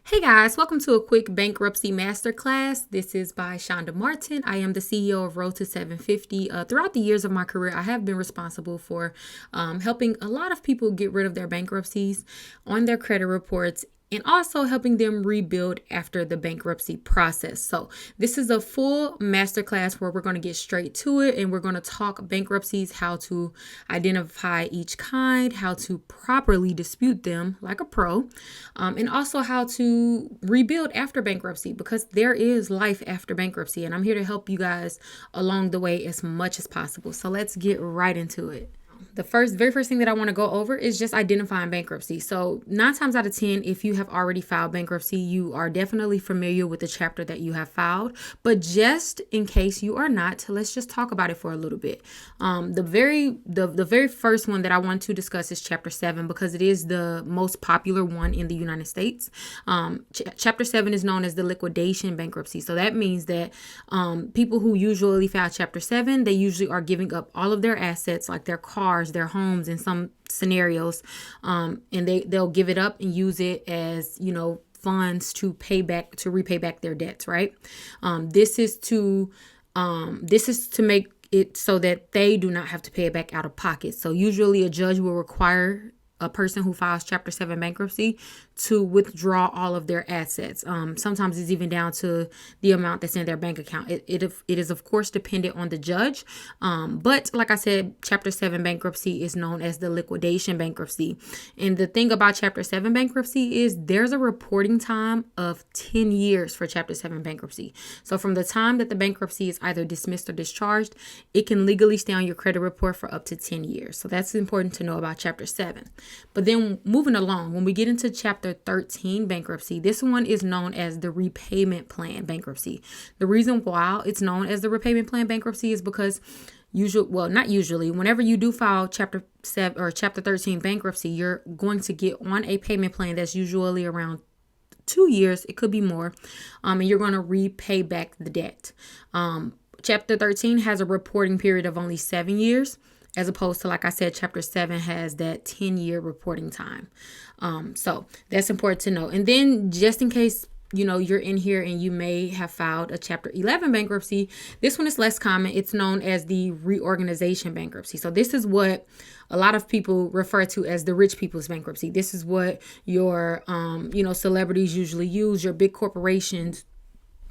Hey guys, welcome to a quick Bankruptcy Masterclass. This is by Shonda Martin. I am the CEO of Road to 750. Throughout the years of my career, I have been responsible for helping a lot of people get rid of their bankruptcies on their credit reports and also helping them rebuild after the bankruptcy process. So this is a full masterclass where we're going to get straight to it and we're going to talk bankruptcies, how to identify each kind, how to properly dispute them like a pro, and also how to rebuild after bankruptcy because there is life after bankruptcy. And I'm here to help you guys along the way as much as possible. So let's get right into it. The very first thing that I want to go over is just identifying bankruptcy. So 9 times out of 10, if you have already filed bankruptcy, you are definitely familiar with the chapter that you have filed. But just in case you are not, let's just talk about it for a little bit. The very first one that I want to discuss is Chapter 7 because it is the most popular one in the United States. Chapter 7 is known as the liquidation bankruptcy. So that means that people who usually file Chapter 7, they usually are giving up all of their assets like their cars, their homes in some scenarios, and they'll give it up and use it as funds to repay back their debts, right? This is to make it so that they do not have to pay it back out of pocket. So usually a judge will require a person who files Chapter 7 bankruptcy to withdraw all of their assets. Sometimes it's even down to the amount that's in their bank account. It is, of course, dependent on the judge. But like I said, Chapter 7 bankruptcy is known as the liquidation bankruptcy. And the thing about Chapter 7 bankruptcy is there's a reporting time of 10 years for Chapter 7 bankruptcy. So from the time that the bankruptcy is either dismissed or discharged, it can legally stay on your credit report for up to 10 years. So that's important to know about Chapter 7. But then moving along, when we get into Chapter 13 bankruptcy, this one is known as the repayment plan bankruptcy. The reason why it's known as the repayment plan bankruptcy is because not usually, whenever you do file Chapter 7 or Chapter 13 bankruptcy, you're going to get on a payment plan that's usually around 2 years. It could be more. And you're going to repay back the debt. Chapter 13 has a reporting period of only 7 years. As opposed to, like I said, Chapter 7 has that 10-year reporting time. So that's important to know. And then just in case, you're in here and you may have filed a Chapter 11 bankruptcy, this one is less common. It's known as the reorganization bankruptcy. So this is what a lot of people refer to as the rich people's bankruptcy. This is what your, celebrities usually use, your big corporations,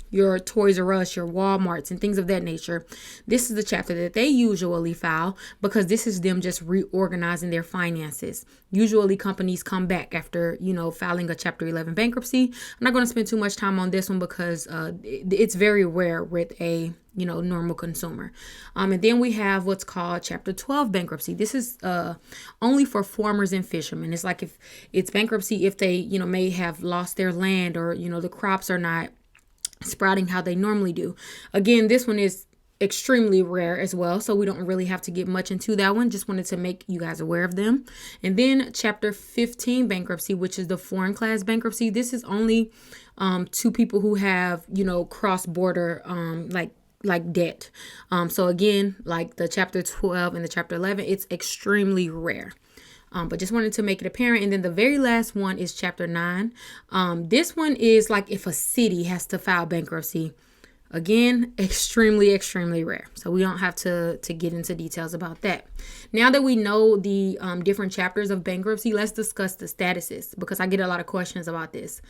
your Toys R Us, your Walmarts, and things of that nature. This is the chapter that they usually file because this is them just reorganizing their finances. Usually companies come back after, filing a Chapter 11 bankruptcy. I'm not going to spend too much time on this one because it's very rare with a normal consumer. And then we have what's called Chapter 12 bankruptcy. This is only for farmers and fishermen. It's like if it's bankruptcy if they, may have lost their land or, the crops are not sprouting how they normally do. Again, this one is extremely rare as well, so we don't really have to get much into that one. Just wanted to make you guys aware of them. And then Chapter 15 bankruptcy, which is the foreign class bankruptcy. This is only to people who have, cross-border like debt. So again, like the Chapter 12 and the Chapter 11, it's extremely rare. But just wanted to make it apparent. And then the very last one is Chapter 9. This one is like if a city has to file bankruptcy. Again, extremely, extremely rare. So we don't have to get into details about that. Now that we know the different chapters of bankruptcy, let's discuss the statuses because I get a lot of questions about this.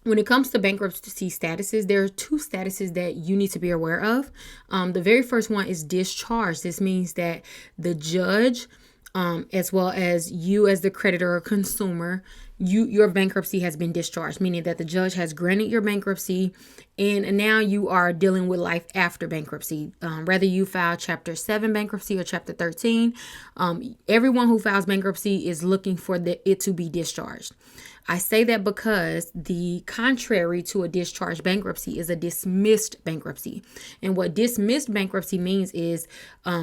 When it comes to bankruptcy statuses, there are 2 statuses that you need to be aware of. The very first one is discharge. This means that the judge, as well as you as the creditor or consumer, your bankruptcy has been discharged, meaning that the judge has granted your bankruptcy and now you are dealing with life after bankruptcy. Whether you file Chapter 7 bankruptcy or Chapter 13, everyone who files bankruptcy is looking for it to be discharged. I say that because the contrary to a discharged bankruptcy is a dismissed bankruptcy. And what dismissed bankruptcy means is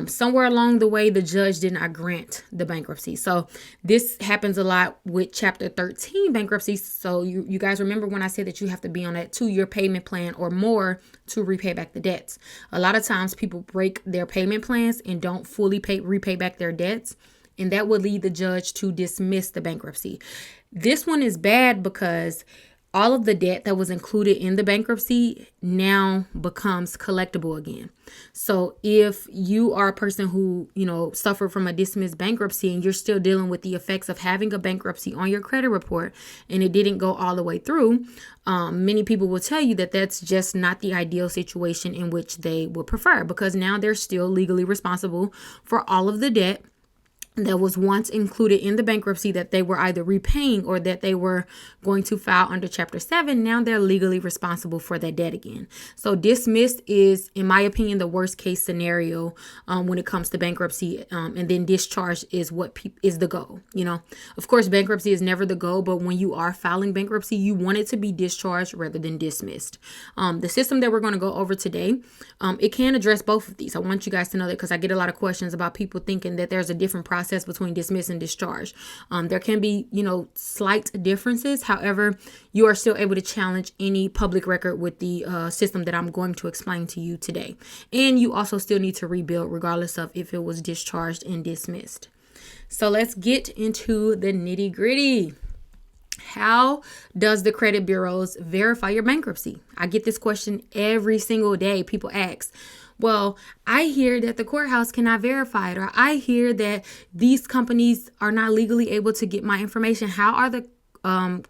somewhere along the way, the judge did not grant the bankruptcy. So this happens a lot with Chapter 13 bankruptcy. So you guys remember when I said that you have to be on that 2-year payment plan or more to repay back the debts. A lot of times people break their payment plans and don't fully repay back their debts. And that would lead the judge to dismiss the bankruptcy. This one is bad because all of the debt that was included in the bankruptcy now becomes collectible again. So if you are a person who, suffered from a dismissed bankruptcy and you're still dealing with the effects of having a bankruptcy on your credit report and it didn't go all the way through, many people will tell you that that's just not the ideal situation in which they would prefer, because now they're still legally responsible for all of the debt that was once included in the bankruptcy that they were either repaying or that they were going to file under Chapter 7. Now they're legally responsible for that debt again. So dismissed is, in my opinion, the worst case scenario when it comes to bankruptcy. And then discharge is what is the goal. Of course, bankruptcy is never the goal, but when you are filing bankruptcy, you want it to be discharged rather than dismissed. The system that we're going to go over today, it can address both of these. I want you guys to know that, because I get a lot of questions about people thinking that there's a different process between dismiss and discharge. There can be, slight differences. However, you are still able to challenge any public record with the system that I'm going to explain to you today. And you also still need to rebuild regardless of if it was discharged and dismissed. So let's get into the nitty gritty. How does the credit bureaus verify your bankruptcy? I get this question every single day. People ask, well, I hear that the courthouse cannot verify it, or I hear that these companies are not legally able to get my information. How are the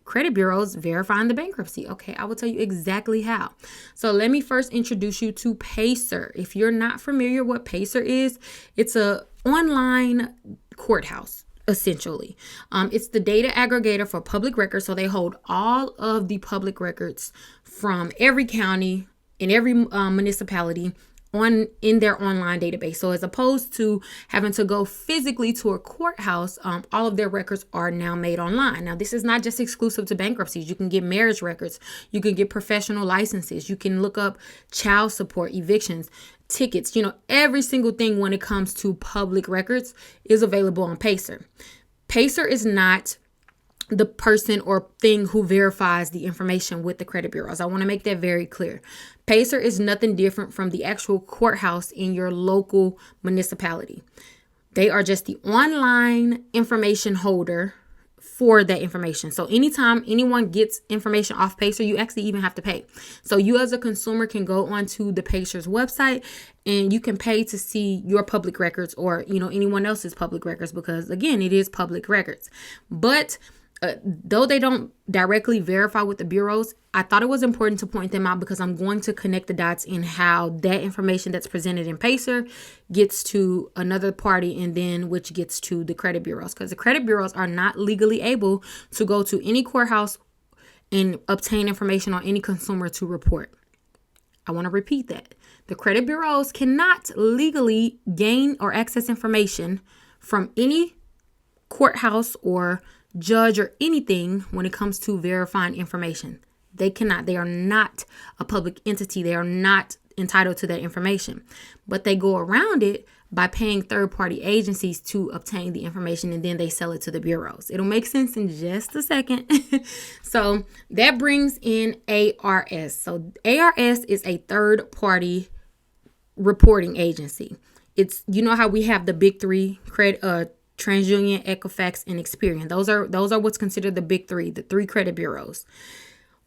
credit bureaus verifying the bankruptcy? Okay, I will tell you exactly how. So let me first introduce you to Pacer. If you're not familiar what Pacer is, it's a online courthouse. Essentially, it's the data aggregator for public records. So they hold all of the public records from every county and every municipality in their online database. So as opposed to having to go physically to a courthouse, all of their records are now made online. Now, this is not just exclusive to bankruptcies. You can get marriage records. You can get professional licenses. You can look up child support, evictions, tickets. Every single thing when it comes to public records is available on Pacer. Pacer is not the person or thing who verifies the information with the credit bureaus. I want to make that very clear. Pacer is nothing different from the actual courthouse in your local municipality. They are just the online information holder for that information. So anytime anyone gets information off Pacer, you actually even have to pay. So you as a consumer can go onto the Pacer's website and you can pay to see your public records or, anyone else's public records, because again, it is public records. But though they don't directly verify with the bureaus, I thought it was important to point them out, because I'm going to connect the dots in how that information that's presented in Pacer gets to another party and then which gets to the credit bureaus, because the credit bureaus are not legally able to go to any courthouse and obtain information on any consumer to report. I want to repeat that. The credit bureaus cannot legally gain or access information from any courthouse or judge or anything when it comes to verifying information. They cannot. They are not a public entity. They are not entitled to that information. But they go around it by paying third-party agencies to obtain the information, and then they sell it to the bureaus. It'll make sense in just a second. So that brings in ARS. So ARS is a third-party reporting agency. It's, how we have the big three credit TransUnion, Equifax, and Experian. Those are what's considered the big three, the three credit bureaus.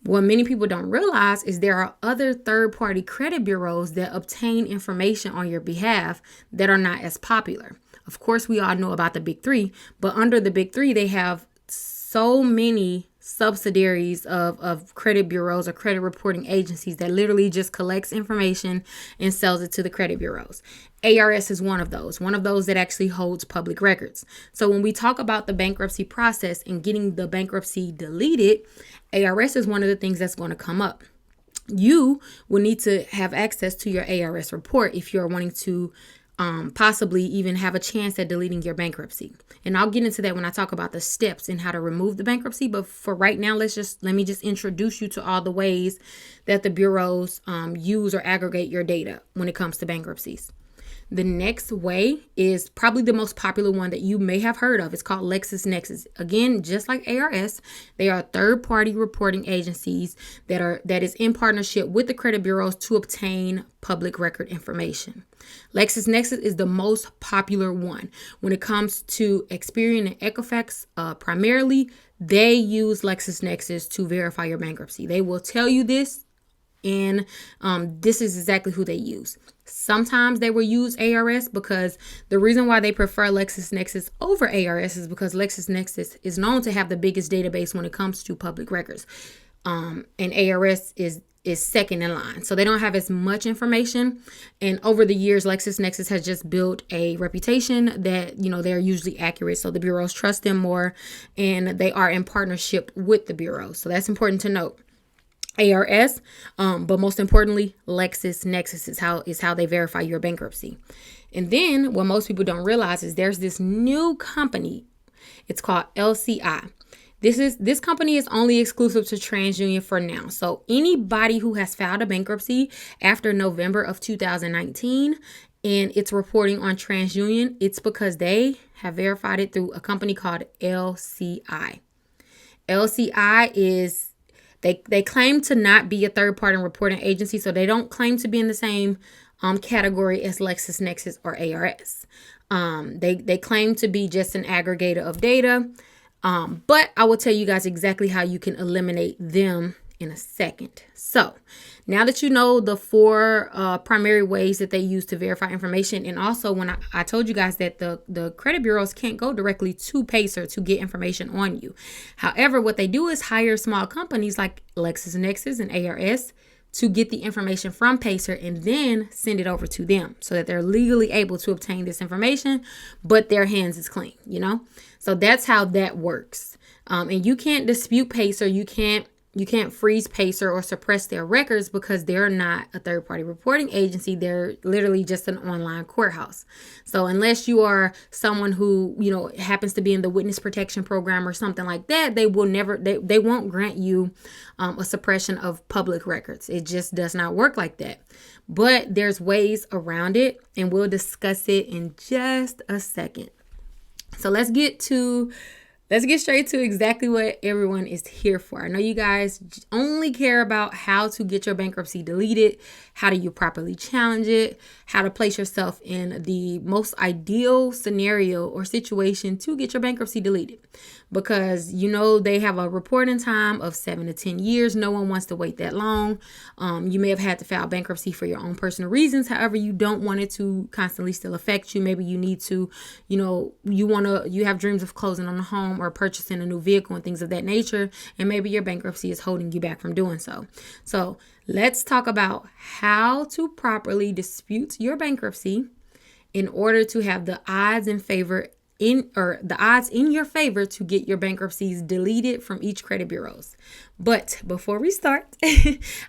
What many people don't realize is there are other third-party credit bureaus that obtain information on your behalf that are not as popular. Of course, we all know about the big three, but under the big three, they have so many subsidiaries of credit bureaus or credit reporting agencies that literally just collects information and sells it to the credit bureaus. ARS is one of those that actually holds public records. So when we talk about the bankruptcy process and getting the bankruptcy deleted, ARS is one of the things that's going to come up. You will need to have access to your ARS report if you're wanting to possibly even have a chance at deleting your bankruptcy. And I'll get into that when I talk about the steps and how to remove the bankruptcy. But for right now, let me just introduce you to all the ways that the bureaus use or aggregate your data when it comes to bankruptcies. The next way is probably the most popular one that you may have heard of. It's called LexisNexis. Again, just like ARS, they are third-party reporting agencies that is in partnership with the credit bureaus to obtain public record information. LexisNexis is the most popular one. When it comes to Experian and Equifax, primarily, they use LexisNexis to verify your bankruptcy. They will tell you this, and this is exactly who they use. Sometimes they will use ARS because the reason why they prefer LexisNexis over ARS is because LexisNexis is known to have the biggest database when it comes to public records. And ARS is second in line. So they don't have as much information. And over the years, LexisNexis has just built a reputation that, they're usually accurate. So the bureaus trust them more, and they are in partnership with the bureau. So that's important to note. ARS, but most importantly, LexisNexis is how they verify your bankruptcy. And then what most people don't realize is there's this new company. It's called LCI. This company is only exclusive to TransUnion for now. So anybody who has filed a bankruptcy after November of 2019 and it's reporting on TransUnion, it's because they have verified it through a company called LCI. LCI is They claim to not be a third-party reporting agency, so they don't claim to be in the same category as LexisNexis or ARS. They claim to be just an aggregator of data, but I will tell you guys exactly how you can eliminate them in a second. So now that you know the four primary ways that they use to verify information, and also when I told you guys that the credit bureaus can't go directly to Pacer to get information on you. However, what they do is hire small companies like LexisNexis and ARS to get the information from Pacer and then send it over to them so that they're legally able to obtain this information, but their hands is clean, So that's how that works. And you can't dispute Pacer. You can't freeze Pacer or suppress their records because they're not a third-party reporting agency. They're literally just an online courthouse. So unless you are someone who, happens to be in the witness protection program or something like that, they won't grant you a suppression of public records. It just does not work like that. But there's ways around it, and we'll discuss it in just a second. So let's get straight to exactly what everyone is here for. I know you guys only care about how to get your bankruptcy deleted, how do you properly challenge it, how to place yourself in the most ideal scenario or situation to get your bankruptcy deleted. Because they have a reporting time of 7 to 10 years. No one wants to wait that long. You may have had to file bankruptcy for your own personal reasons. However, you don't want it to constantly still affect you. Maybe you need to, you have dreams of closing on a home or purchasing a new vehicle and things of that nature. And maybe your bankruptcy is holding you back from doing so. So let's talk about how to properly dispute your bankruptcy in order to have the odds in your favor to get your bankruptcies deleted from each credit bureaus. But before we start,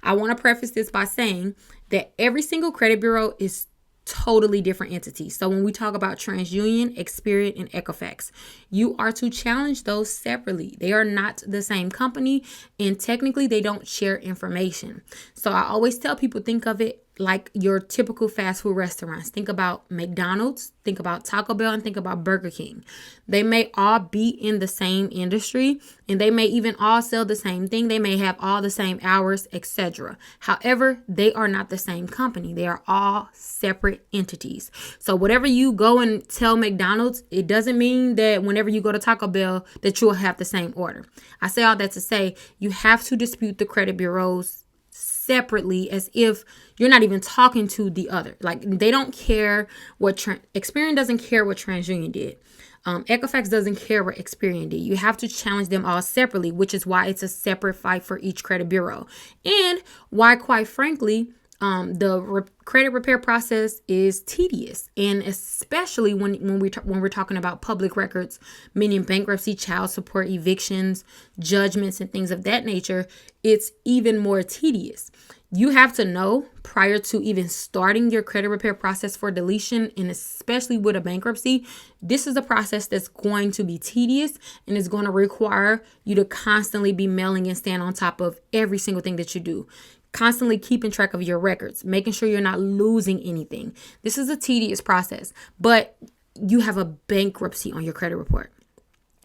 I want to preface this by saying that every single credit bureau is totally different entities. So when we talk about TransUnion, Experian, and Equifax, you are to challenge those separately. They are not the same company, and technically they don't share information. So I always tell people, think of it like your typical fast food restaurants. Think about McDonald's, think about Taco Bell, and think about Burger King. They may all be in the same industry, and they may even all sell the same thing. They may have all the same hours, etc. However, they are not the same company. They are all separate entities. So whatever you go and tell McDonald's, it doesn't mean that whenever you go to Taco Bell that you'll have the same order. I say all that to say you have to dispute the credit bureaus separately, as if you're not even talking to the other. Like, they don't care what Experian doesn't care what TransUnion did. Equifax doesn't care what Experian did. You have to challenge them all separately, which is why it's a separate fight for each credit bureau, and why, quite frankly, the credit repair process is tedious, and especially when we're talking about public records, meaning bankruptcy, child support, evictions, judgments, and things of that nature, it's even more tedious. You have to know prior to even starting your credit repair process for deletion, and especially with a bankruptcy, this is a process that's going to be tedious and is going to require you to constantly be mailing and stand on top of every single thing that you do. constantly keeping track of your records, making sure you're not losing anything. This is a tedious process, but you have a bankruptcy on your credit report.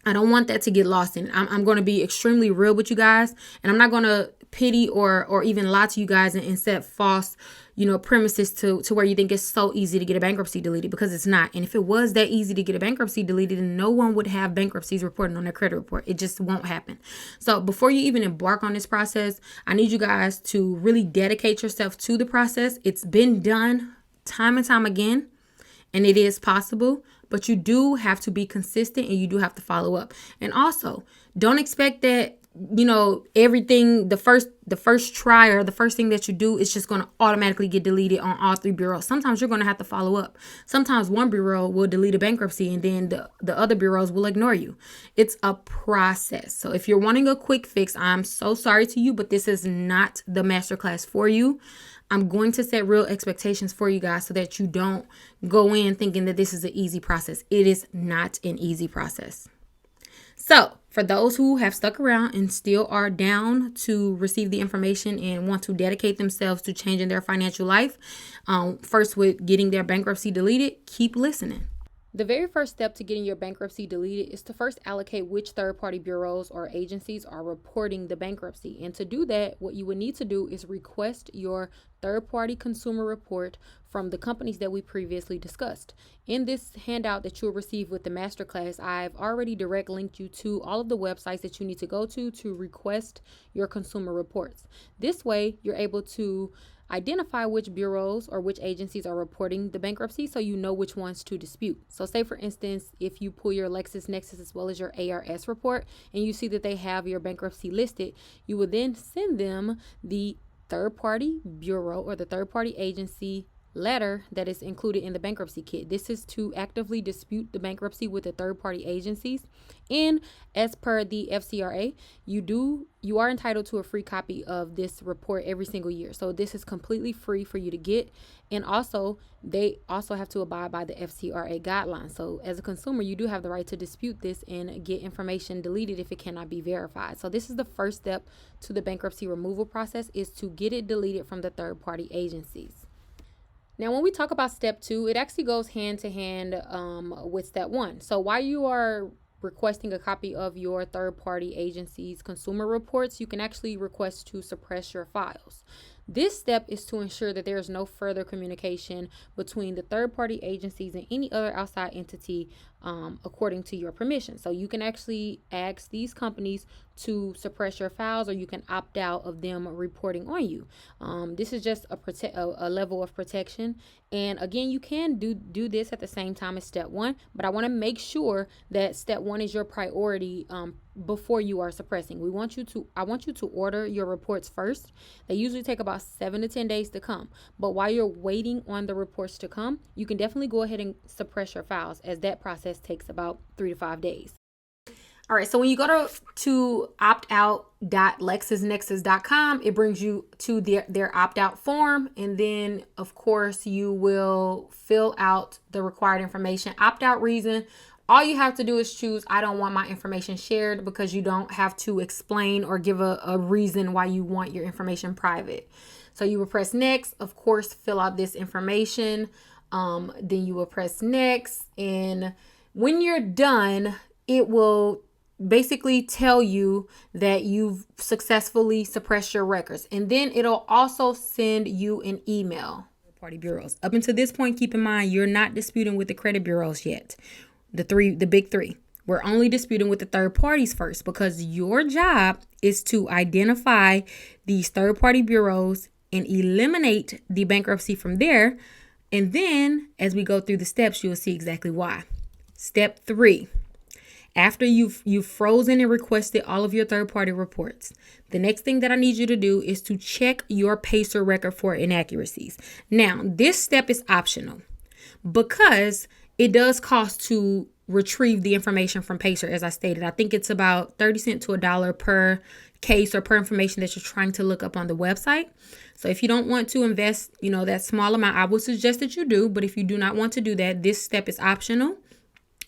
I don't want that to get lost in it. I'm going to be extremely real with you guys, and I'm not going to pity or even lie to you guys and set false, premises to where you think it's so easy to get a bankruptcy deleted, because it's not. And if it was that easy to get a bankruptcy deleted, then no one would have bankruptcies reported on their credit report. It just won't happen. So before you even embark on this process, I need you guys to really dedicate yourself to the process. It's been done time and time again, and it is possible. But you do have to be consistent, and you do have to follow up. And also, don't expect that, everything, the first try or the first thing that you do is just going to automatically get deleted on all 3 bureaus. Sometimes you're going to have to follow up. Sometimes one bureau will delete a bankruptcy, and then the other bureaus will ignore you. It's a process. So if you're wanting a quick fix, I'm so sorry to you, but this is not the masterclass for you. I'm going to set real expectations for you guys so that you don't go in thinking that this is an easy process. It is not an easy process. So for those who have stuck around and still are down to receive the information and want to dedicate themselves to changing their financial life, first with getting their bankruptcy deleted, keep listening. The very first step to getting your bankruptcy deleted is to first allocate which third-party bureaus or agencies are reporting the bankruptcy. And to do that, what you would need to do is request your third-party consumer report from the companies that we previously discussed. In this handout that you'll receive with the masterclass, I've already direct linked you to all of the websites that you need to go to request your consumer reports. This way, you're able to identify which bureaus or which agencies are reporting the bankruptcy, so you know which ones to dispute. So say, for instance, if you pull your LexisNexis as well as your ARS report and you see that they have your bankruptcy listed, you would then send them the third-party bureau or the third-party agency letter that is included in the bankruptcy kit. This is to actively dispute the bankruptcy with the third-party agencies. And as per the FCRA, you are entitled to a free copy of this report every single year. So this is completely free for you to get. And also, they also have to abide by the FCRA guidelines. So as a consumer, you do have the right to dispute this and get information deleted if it cannot be verified. So this is the first step to the bankruptcy removal process, is to get it deleted from the third-party agencies. Now, when we talk about step 2, it actually goes hand to hand with step 1. So while you are requesting a copy of your third-party agency's consumer reports, you can actually request to suppress your files. This step is to ensure that there is no further communication between the third-party agencies and any other outside entity according to your permission. So you can actually ask these companies to suppress your files, or you can opt out of them reporting on you. This is just a level of protection. And again, you can do this at the same time as step 1, but I want to make sure that step 1 is your priority before you are suppressing. I want you to order your reports first. They usually take about 7 to 10 days to come. But while you're waiting on the reports to come, you can definitely go ahead and suppress your files, as that process takes about 3 to 5 days. All right, so when you go to optout.lexisnexis.com, it brings you to their opt-out form. And then, of course, you will fill out the required information. Opt-out reason, all you have to do is choose, I don't want my information shared, because you don't have to explain or give a reason why you want your information private. So you will press next, of course, fill out this information. Then you will press next. And when you're done, it will basically tell you that you've successfully suppressed your records. And then it'll also send you an email. Party bureaus. Up until this point, keep in mind, you're not disputing with the credit bureaus yet. The big three. We're only disputing with the third parties first, because your job is to identify these third party bureaus and eliminate the bankruptcy from there. And then as we go through the steps, you'll see exactly why. Step 3. After you've frozen and requested all of your third-party reports, the next thing that I need you to do is to check your PACER record for inaccuracies. Now, this step is optional because it does cost to retrieve the information from PACER. As I stated, I think it's about 30 cents to $1 per case or per information that you're trying to look up on the website. So if you don't want to invest, that small amount, I would suggest that you do. But if you do not want to do that, this step is optional.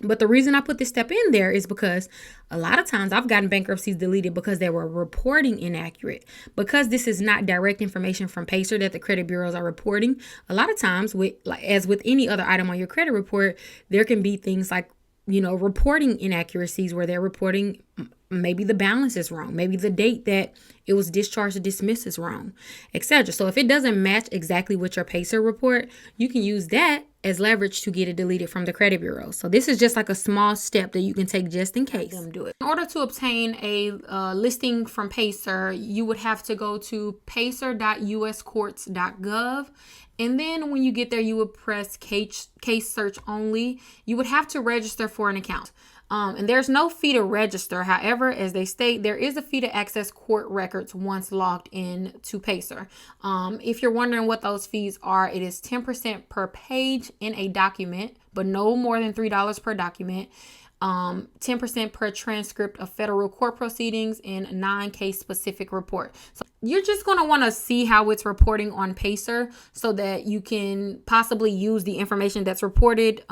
But the reason I put this step in there is because a lot of times I've gotten bankruptcies deleted because they were reporting inaccurate. Because this is not direct information from Pacer that the credit bureaus are reporting, a lot of times, as with any other item on your credit report, there can be things like, reporting inaccuracies where they're reporting maybe the balance is wrong, maybe the date that it was discharged or dismissed is wrong, etc. So if it doesn't match exactly with your Pacer report, you can use that as leverage to get it deleted from the credit bureau. So this is just like a small step that you can take just in case. Do it. In order to obtain a listing from Pacer, you would have to go to pacer.uscourts.gov. And then when you get there, you would press case search only. You would have to register for an account. And there's no fee to register. However, as they state, there is a fee to access court records once logged in to Pacer. If you're wondering what those fees are, it is 10% per page in a document, but no more than $3 per document. 10% per transcript of federal court proceedings and non-case specific report. So you're just going to want to see how it's reporting on Pacer so that you can possibly use the information that's reported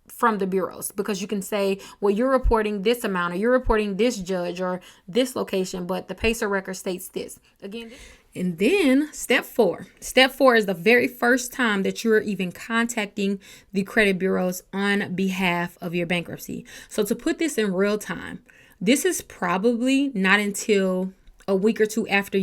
from the bureaus, because you can say, well, you're reporting this amount or you're reporting this judge or this location, but the Pacer record states this. Again, and then step 4. Step 4 is the very first time that you're even contacting the credit bureaus on behalf of your bankruptcy. So to put this in real time, this is probably not until a week or two after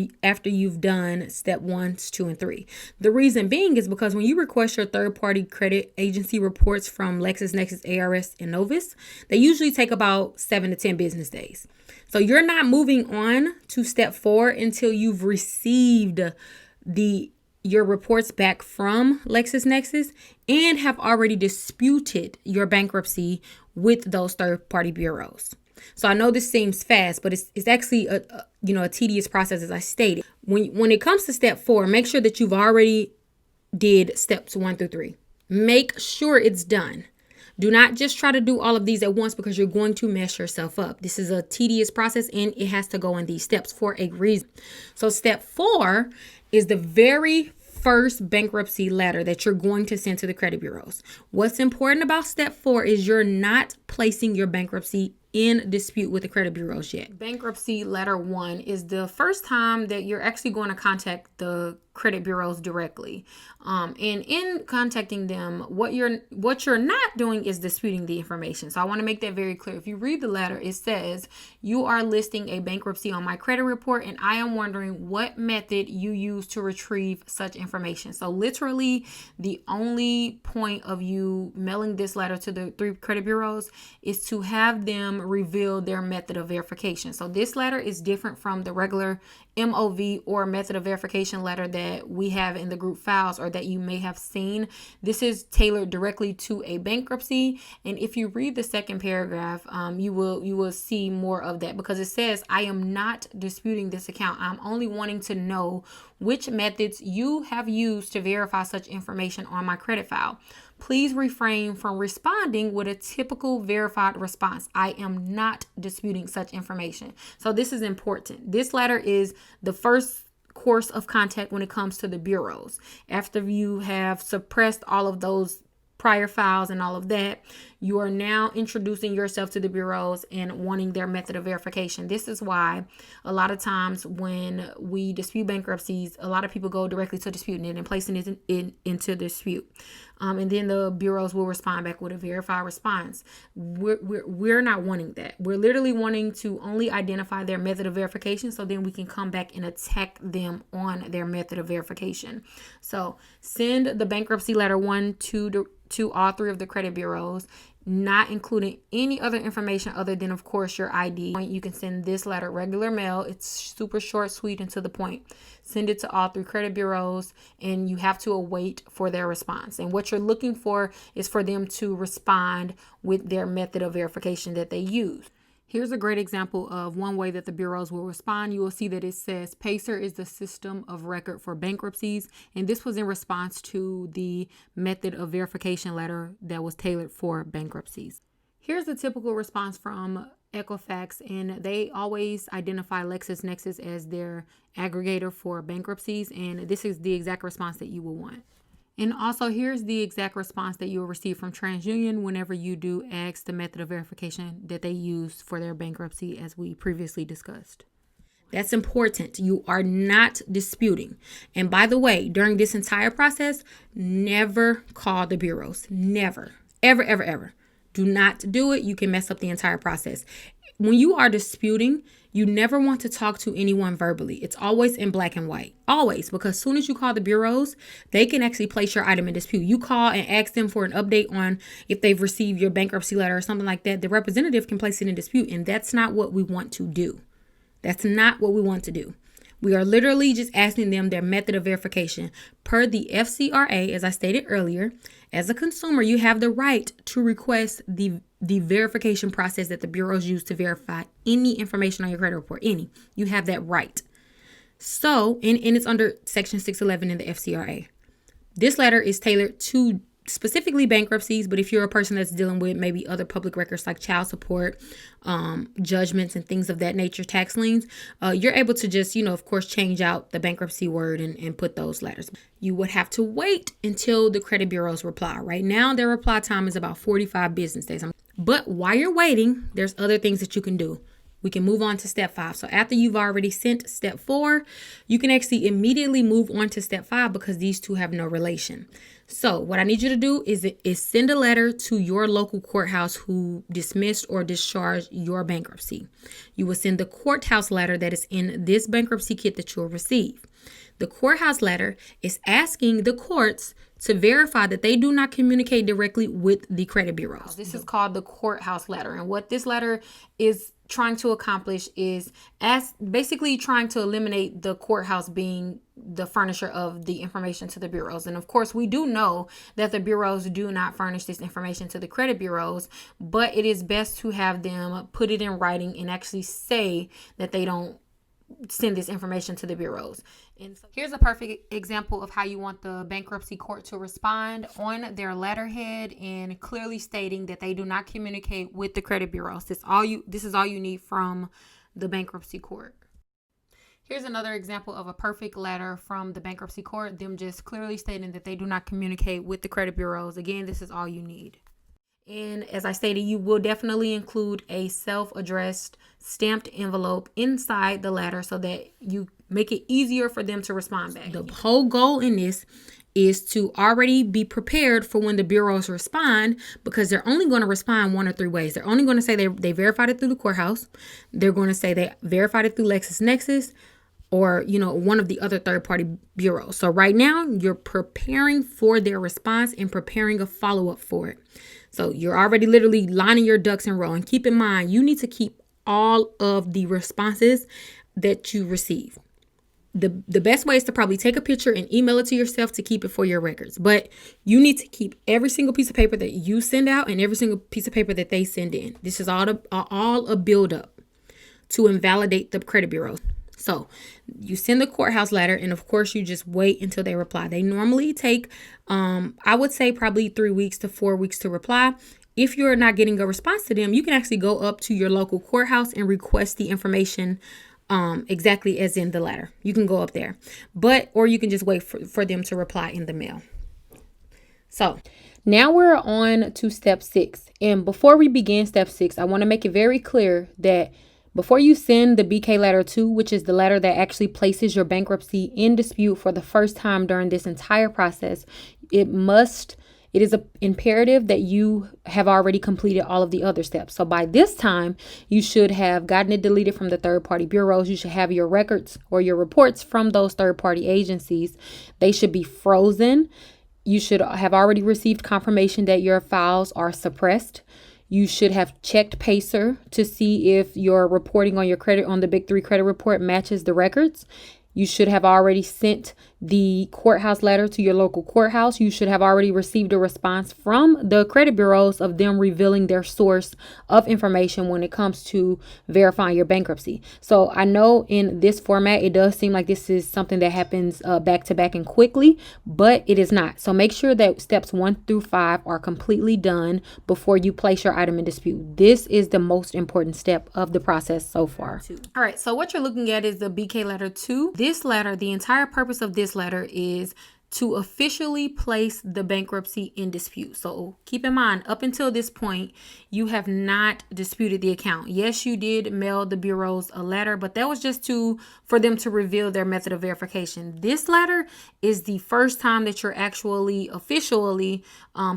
you've done step 1, 2, and 3. The reason being is because when you request your third-party credit agency reports from LexisNexis, ARS, and Novus, they usually take about 7 to 10 business days. So you're not moving on to step 4 until you've received your reports back from LexisNexis and have already disputed your bankruptcy with those third-party bureaus. So I know this seems fast, but it's actually a tedious process, as I stated. When it comes to step 4, make sure that you've already did steps 1 through 3. Make sure it's done. Do not just try to do all of these at once because you're going to mess yourself up. This is a tedious process and it has to go in these steps for a reason. So step 4 is the very first bankruptcy letter that you're going to send to the credit bureaus. What's important about step 4 is you're not placing your bankruptcy in dispute with the credit bureaus yet. Bankruptcy letter 1 is the first time that you're actually going to contact the credit bureaus directly. And in contacting them, what you're not doing is disputing the information. So I want to make that very clear. If you read the letter, it says, you are listing a bankruptcy on my credit report, and I am wondering what method you use to retrieve such information. So literally, the only point of you mailing this letter to the 3 credit bureaus is to have them reveal their method of verification. So this letter is different from the regular MOV or method of verification letter that we have in the group files or that you may have seen. This is tailored directly to a bankruptcy. And if you read the second paragraph, you will see more of that, because it says, I am not disputing this account. I'm only wanting to know which methods you have used to verify such information on my credit file. Please refrain from responding with a typical verified response. I am not disputing such information. So this is important. This letter is the first course of contact when it comes to the bureaus. After you have suppressed all of those prior files and all of that, you are now introducing yourself to the bureaus and wanting their method of verification. This is why a lot of times when we dispute bankruptcies, a lot of people go directly to disputing it and placing it into dispute. And then the bureaus will respond back with a verified response. We're not wanting that. We're literally wanting to only identify their method of verification, so then we can come back and attack them on their method of verification. So send the bankruptcy letter 1 to all 3 of the credit bureaus, not including any other information other than, of course, your ID. You can send this letter regular mail. It's super short, sweet, and to the point. Send it to all 3 credit bureaus, and you have to await for their response. And what you're looking for is for them to respond with their method of verification that they use. Here's a great example of one way that the bureaus will respond. You will see that it says Pacer is the system of record for bankruptcies. And this was in response to the method of verification letter that was tailored for bankruptcies. Here's the typical response from Equifax, and they always identify LexisNexis as their aggregator for bankruptcies. And this is the exact response that you will want. And also, here's the exact response that you will receive from TransUnion whenever you do ask the method of verification that they use for their bankruptcy, as we previously discussed. That's important. You are not disputing. And by the way, during this entire process, never call the bureaus. Never. Ever, ever, ever. Do not do it. You can mess up the entire process. When you are disputing, you never want to talk to anyone verbally. It's always in black and white. Always. Because as soon as you call the bureaus, they can actually place your item in dispute. You call and ask them for an update on if they've received your bankruptcy letter or something like that. The representative can place it in dispute. And that's not what we want to do. That's not what we want to do. We are literally just asking them their method of verification. Per the FCRA, as I stated earlier, as a consumer, you have the right to request the verification process that the bureaus use to verify any information on your credit report. Any. You have that right. So, and it's under Section 611 in the FCRA. This letter is tailored to specifically bankruptcies, but if you're a person that's dealing with maybe other public records like child support, judgments and things of that nature, tax liens, you're able to just, of course, change out the bankruptcy word and put those letters. You would have to wait until the credit bureaus reply. Right now, their reply time is about 45 business days. But while you're waiting, there's other things that you can do. We can move on to step 5. So after you've already sent step 4, you can actually immediately move on to step 5 because these two have no relation. So what I need you to do is send a letter to your local courthouse who dismissed or discharged your bankruptcy. You will send the courthouse letter that is in this bankruptcy kit that you'll receive. The courthouse letter is asking the courts to verify that they do not communicate directly with the credit bureaus. This is called the courthouse letter. And what this letter is trying to accomplish is basically trying to eliminate the courthouse being the furnisher of the information to the bureaus. And of course, we do know that the bureaus do not furnish this information to the credit bureaus, but it is best to have them put it in writing and actually say that they don't send this information to the bureaus. And so here's a perfect example of how you want the bankruptcy court to respond on their letterhead and clearly stating that they do not communicate with the credit bureaus. This is all you need from the bankruptcy court. Here's another example of a perfect letter from the bankruptcy court, them just clearly stating that they do not communicate with the credit bureaus. Again, this is all you need. And as I stated, you will definitely include a self-addressed stamped envelope inside the letter so that you make it easier for them to respond back. The whole goal in this is to already be prepared for when the bureaus respond, because they're only going to respond 1 or 3 ways. They're only going to say they verified it through the courthouse. They're going to say they verified it through LexisNexis or, one of the other third-party bureaus. So right now, you're preparing for their response and preparing a follow-up for it. So you're already literally lining your ducks in a row. And keep in mind, you need to keep all of the responses that you receive. The best way is to probably take a picture and email it to yourself to keep it for your records. But you need to keep every single piece of paper that you send out and every single piece of paper that they send in. This is all a build-up to invalidate the credit bureau. So you send the courthouse letter, and of course you just wait until they reply. They normally take, I would say probably 3 weeks to 4 weeks to reply. If you're not getting a response to them, you can actually go up to your local courthouse and request the information exactly as in the letter. You can go up there, or you can just wait for them to reply in the mail. So now we're on to step 6. And before we begin step 6, I want to make it very clear that before you send the BK letter 2, which is the letter that actually places your bankruptcy in dispute for the first time during this entire process, it is imperative that you have already completed all of the other steps. So by this time, you should have gotten it deleted from the third-party bureaus. You should have your records or your reports from those third-party agencies. They should be frozen. You should have already received confirmation that your files are suppressed. You should have checked Pacer to see if your reporting on your credit on the Big 3 credit report matches the records. You should have already sent the courthouse letter to your local courthouse. You should have already received a response from the credit bureaus of them revealing their source of information when it comes to verifying your bankruptcy. So I know in this format, it does seem like this is something that happens back to back and quickly, but it is not. So make sure that steps 1 through 5 are completely done before you place your item in dispute. This is the most important step of the process so far. All right. So what you're looking at is the BK letter 2. This letter, the entire purpose of this letter is to officially place the bankruptcy in dispute. So keep in mind, up until this point, you have not disputed the account. Yes, you did mail the bureaus a letter, but that was just for them to reveal their method of verification. This letter is the first time that you're actually officially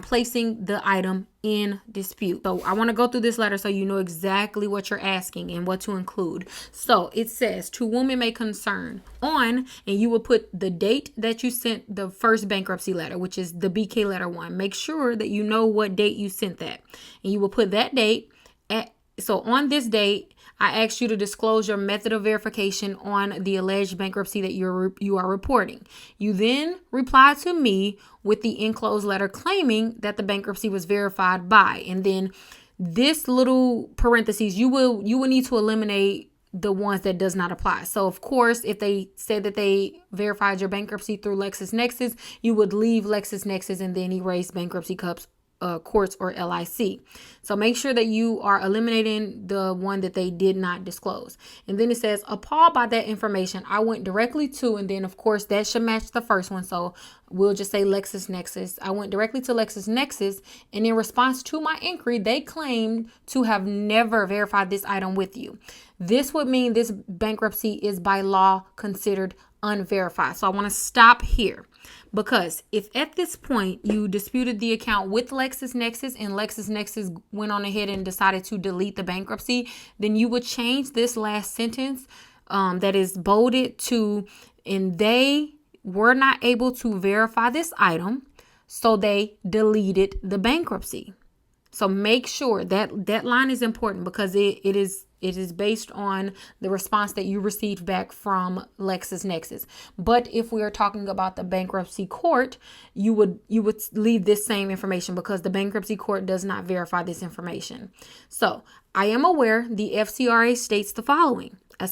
placing the item in dispute. So I want to go through this letter so you know exactly what you're asking and what to include. So it says, to whom it may concern, on, and you will put the date that you sent the first bankruptcy letter, which is the BK letter 1. Make sure that you know what date you sent that. And you will put that date so on this date, I asked you to disclose your method of verification on the alleged bankruptcy that you are reporting. You then reply to me with the enclosed letter claiming that the bankruptcy was verified by, and then this little parentheses, you will need to eliminate the ones that does not apply. So of course, if they say that they verified your bankruptcy through LexisNexis, you would leave LexisNexis and then erase bankruptcy courts or LIC. So make sure that you are eliminating the one that they did not disclose. And then it says, appalled by that information, I went directly to, and then of course that should match the first one. So we'll just say LexisNexis. I went directly to LexisNexis, and in response to my inquiry, they claimed to have never verified this item with you. This would mean this bankruptcy is by law considered unverified. So I want to stop here, because if at this point you disputed the account with LexisNexis and LexisNexis went on ahead and decided to delete the bankruptcy, then you would change this last sentence that is bolded to, and they were not able to verify this item, so they deleted the bankruptcy. So make sure that that line is important, because it is based on the response that you received back from LexisNexis. But if we are talking about the bankruptcy court, you would leave this same information, because the bankruptcy court does not verify this information. So I am aware the FCRA states the following: A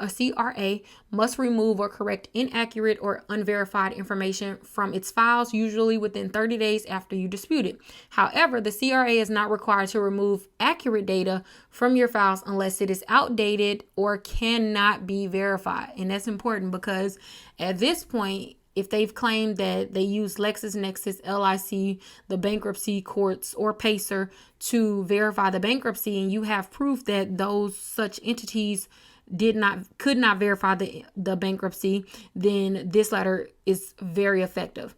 CRA must remove or correct inaccurate or unverified information from its files, usually within 30 days after you dispute it. However, the CRA is not required to remove accurate data from your files unless it is outdated or cannot be verified. And that's important, because at this point, if they've claimed that they use LexisNexis, LIC, the bankruptcy courts, or Pacer to verify the bankruptcy, and you have proof that those such entities could not verify the bankruptcy, then this letter is very effective.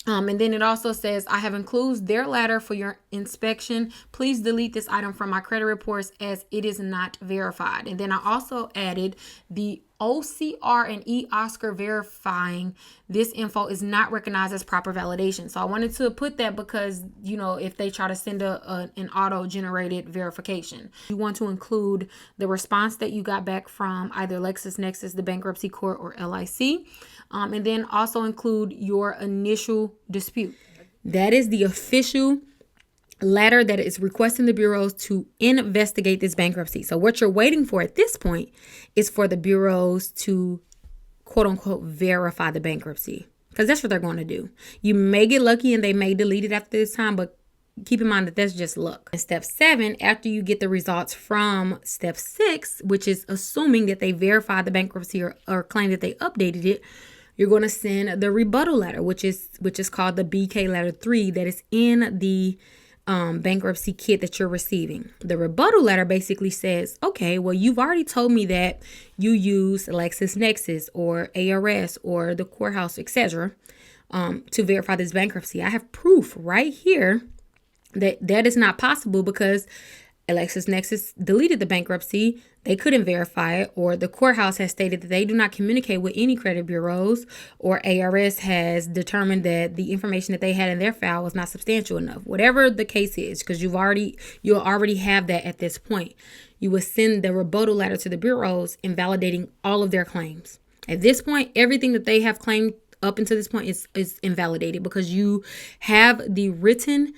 And then it also says, I have included their letter for your inspection. Please delete this item from my credit reports as it is not verified. And then I also added the OCR and eOscar verifying this info is not recognized as proper validation. So I wanted to put that because, if they try to send an auto-generated verification, you want to include the response that you got back from either LexisNexis, the bankruptcy court, or LIC. And then also include your initial dispute. That is the official letter that is requesting the bureaus to investigate this bankruptcy. So what you're waiting for at this point is for the bureaus to, quote unquote, verify the bankruptcy, because that's what they're going to do. You may get lucky and they may delete it after this time, but keep in mind that that's just luck. And step 7, after you get the results from step 6, which is assuming that they verified the bankruptcy or claim that they updated it, you're going to send the rebuttal letter, which is called the BK letter 3, that is in the bankruptcy kit that you're receiving. The rebuttal letter basically says, okay, well, you've already told me that you use LexisNexis or ARS or the courthouse, etc., to verify this bankruptcy. I have proof right here that is not possible, because LexisNexis deleted the bankruptcy. They couldn't verify it, or the courthouse has stated that they do not communicate with any credit bureaus, or ARS has determined that the information that they had in their file was not substantial enough. Whatever the case is, because you'll already have that at this point. You will send the rebuttal letter to the bureaus invalidating all of their claims. At this point, everything that they have claimed up until this point is invalidated, because you have the written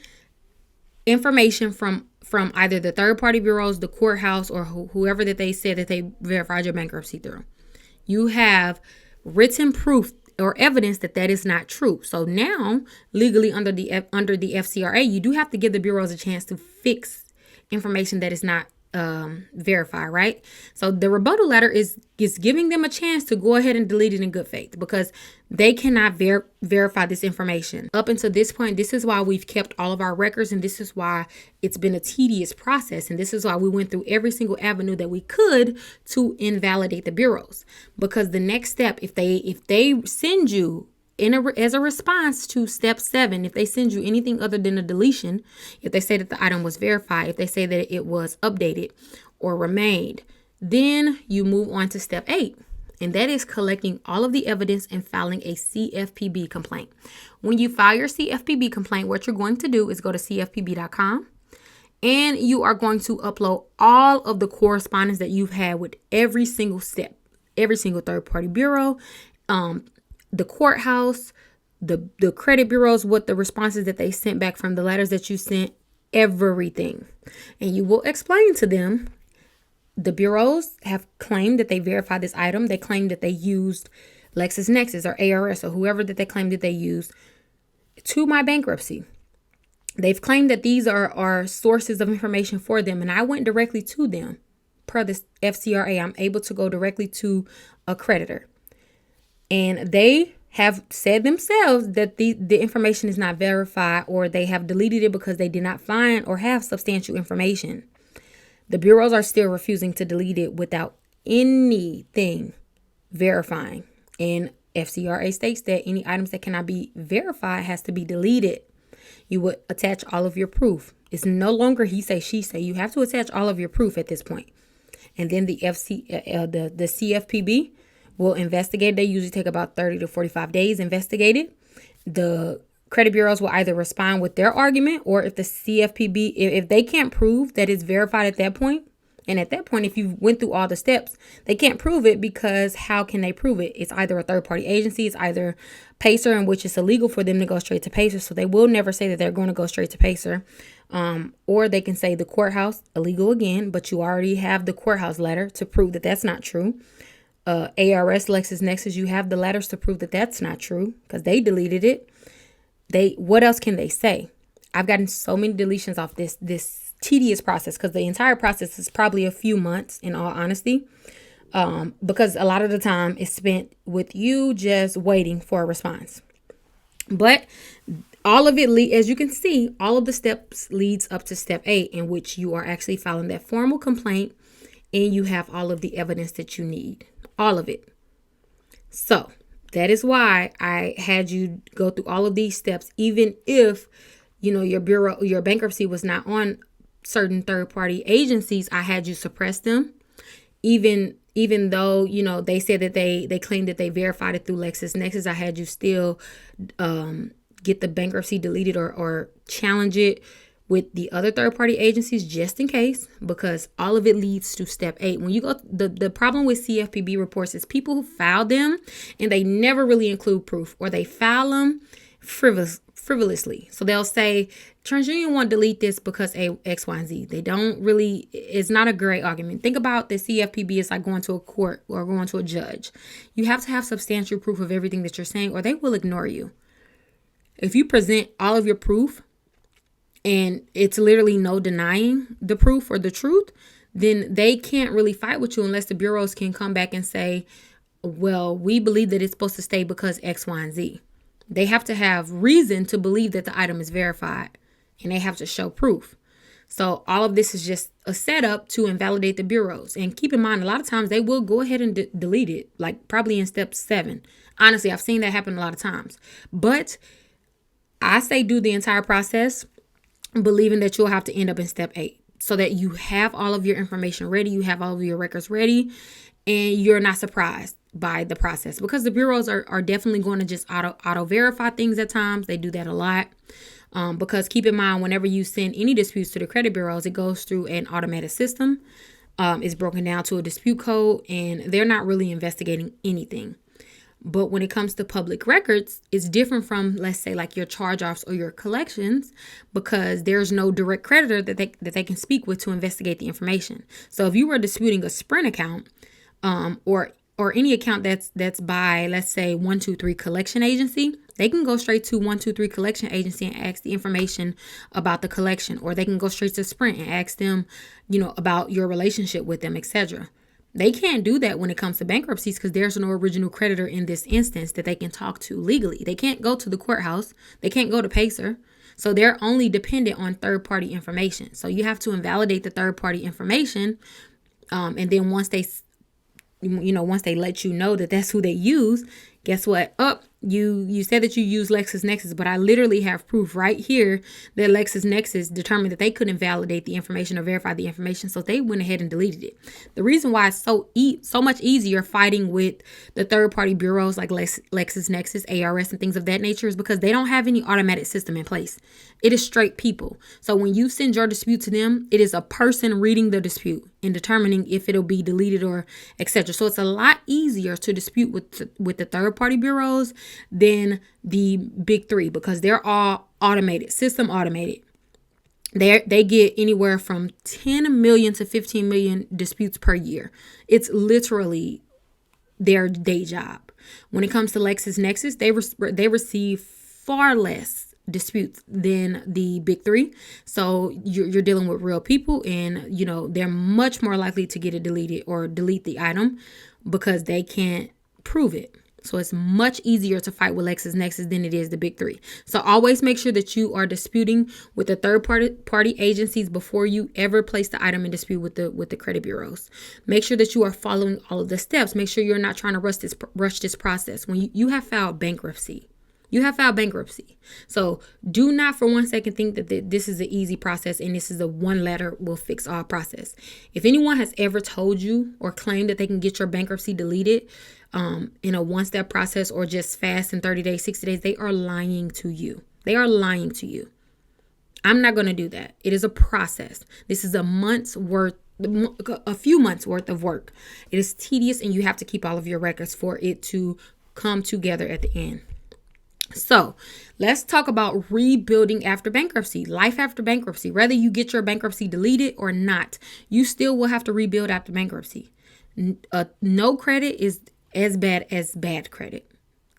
information from either the third-party bureaus, the courthouse, or whoever that they said that they verified your bankruptcy through. You have written proof or evidence that is not true. So now, legally under the FCRA, you do have to give the bureaus a chance to fix information that is not verify, right? So the rebuttal letter is giving them a chance to go ahead and delete it in good faith, because they cannot verify this information. Up until this point, this is why we've kept all of our records, and this is why it's been a tedious process, and this is why we went through every single avenue that we could to invalidate the bureaus. Because the next step, if they send you as a response to step 7, if they send you anything other than a deletion, if they say that the item was verified, if they say that it was updated or remained, then you move on to step 8. And that is collecting all of the evidence and filing a CFPB complaint. When you file your CFPB complaint, what you're going to do is go to cfpb.com, and you are going to upload all of the correspondence that you've had with every single step, every single third-party bureau, the courthouse, the credit bureaus, what the responses that they sent back from the letters that you sent, everything. And you will explain to them, the bureaus have claimed that they verified this item. They claimed that they used LexisNexis or ARS or whoever that they claimed that they used to my bankruptcy. They've claimed that these are sources of information for them, and I went directly to them. Per the FCRA, I'm able to go directly to a creditor. And they have said themselves that the information is not verified, or they have deleted it because they did not find or have substantial information. The bureaus are still refusing to delete it without anything verifying. And FCRA states that any items that cannot be verified has to be deleted. You would attach all of your proof. It's no longer he say, she say. You have to attach all of your proof at this point. And then the CFPB will investigate. They usually take about 30 to 45 days investigated. The credit bureaus will either respond with their argument, or if the CFPB, if they can't prove that it's verified at that point, and at that point, if you went through all the steps, they can't prove it, because how can they prove it? It's either a third-party agency, it's either PACER, in which it's illegal for them to go straight to PACER, so they will never say that they're going to go straight to PACER. Or they can say the courthouse, illegal again, but you already have the courthouse letter to prove that that's not true. ARS, LexisNexis, you have the letters to prove that that's not true, because they deleted it. What else can they say? I've gotten so many deletions off this tedious process, because the entire process is probably a few months, in all honesty, because a lot of the time is spent with you just waiting for a response. But all of it, as you can see, all of the steps leads up to step 8, in which you are actually filing that formal complaint, and you have all of the evidence that you need, all of it. So that is why I had you go through all of these steps, even if, your bankruptcy was not on certain third-party agencies. I had you suppress them, even though, they said that they claimed that they verified it through LexisNexis. I had you still get the bankruptcy deleted or challenge it with the other third-party agencies, just in case, because all of it leads to step 8. When you go, the problem with CFPB reports is people who file them and they never really include proof, or they file them frivolously. So they'll say, TransUnion won't delete this because X, Y, and Z. They don't really, it's not a great argument. Think about the CFPB is like going to a court or going to a judge. You have to have substantial proof of everything that you're saying, or they will ignore you. If you present all of your proof and it's literally no denying the proof or the truth, then they can't really fight with you unless the bureaus can come back and say, well, we believe that it's supposed to stay because X, Y, and Z. They have to have reason to believe that the item is verified, and they have to show proof. So all of this is just a setup to invalidate the bureaus. And keep in mind, a lot of times they will go ahead and delete it, like probably in step 7. Honestly, I've seen that happen a lot of times. But I say do the entire process, believing that you'll have to end up in step 8, so that you have all of your information ready, you have all of your records ready, and you're not surprised by the process, because the bureaus are definitely going to just auto verify things at times. They do that a lot. Because keep in mind, whenever you send any disputes to the credit bureaus, it goes through an automated system. It's broken down to a dispute code, and they're not really investigating anything. But when it comes to public records, it's different from, let's say, like your charge-offs or your collections, because there's no direct creditor that they can speak with to investigate the information. So if you were disputing a Sprint account, or or any account that's by, let's say, 123 collection agency, they can go straight to 123 collection agency and ask the information about the collection, or they can go straight to Sprint and ask them, about your relationship with them, etc. They can't do that when it comes to bankruptcies because there's no original creditor in this instance that they can talk to legally. They can't go to the courthouse. They can't go to Pacer. So they're only dependent on third-party information. So you have to invalidate the third-party information. And then once they let you know that that's who they use, guess what? You said that you use LexisNexis, but I literally have proof right here that LexisNexis determined that they couldn't validate the information or verify the information, so they went ahead and deleted it. The reason why it's so much easier fighting with the third-party bureaus like LexisNexis, ARS, and things of that nature is because they don't have any automatic system in place. It is straight people. So when you send your dispute to them, it is a person reading the dispute and determining if it'll be deleted or etc. So it's a lot easier to dispute with the third-party bureaus than the big three because they're all system automated. They get anywhere from 10 million to 15 million disputes per year. It's literally their day job. When it comes to LexisNexis, they receive far less disputes than the big three. So you're dealing with real people, and they're much more likely to get it deleted or delete the item because they can't prove it. So it's much easier to fight with LexisNexis than it is the big three. So always make sure that you are disputing with the third party agencies before you ever place the item in dispute with the credit bureaus. Make sure that you are following all of the steps. Make sure you're not trying to rush this process. When you have filed bankruptcy, So do not for one second think that this is an easy process and this is a one letter will fix all process. If anyone has ever told you or claimed that they can get your bankruptcy deleted in a one-step process or just fast in 30 days, 60 days, they are lying to you. They are lying to you. I'm not going to do that. It is a process. This is a few months worth of work. It is tedious and you have to keep all of your records for it to come together at the end. So let's talk about rebuilding after bankruptcy, life after bankruptcy. Whether you get your bankruptcy deleted or not, you still will have to rebuild after bankruptcy. No credit is as bad as bad credit.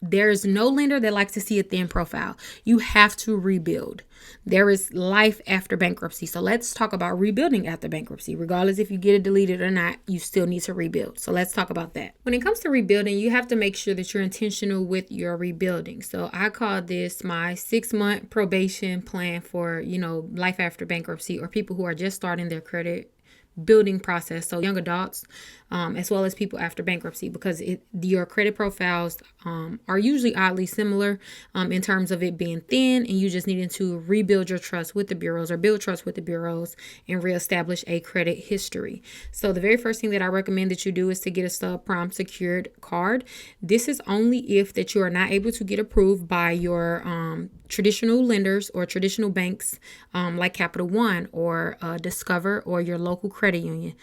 There is no lender that likes to see a thin profile. You have to rebuild. There is life after bankruptcy. So let's talk about rebuilding after bankruptcy. Regardless if you get it deleted or not, you still need to rebuild. So let's talk about that. When it comes to rebuilding, you have to make sure that you're intentional with your rebuilding. So I call this my 6-month probation plan for, life after bankruptcy, or people who are just starting their credit building process. So young adults, as well as people after bankruptcy, because your credit profiles are usually oddly similar in terms of it being thin, and you just needing to rebuild your trust with the bureaus or build trust with the bureaus and reestablish a credit history. So the very first thing that I recommend that you do is to get a subprime secured card. This is only if that you are not able to get approved by your traditional lenders or traditional banks like Capital One or Discover or your local credit union.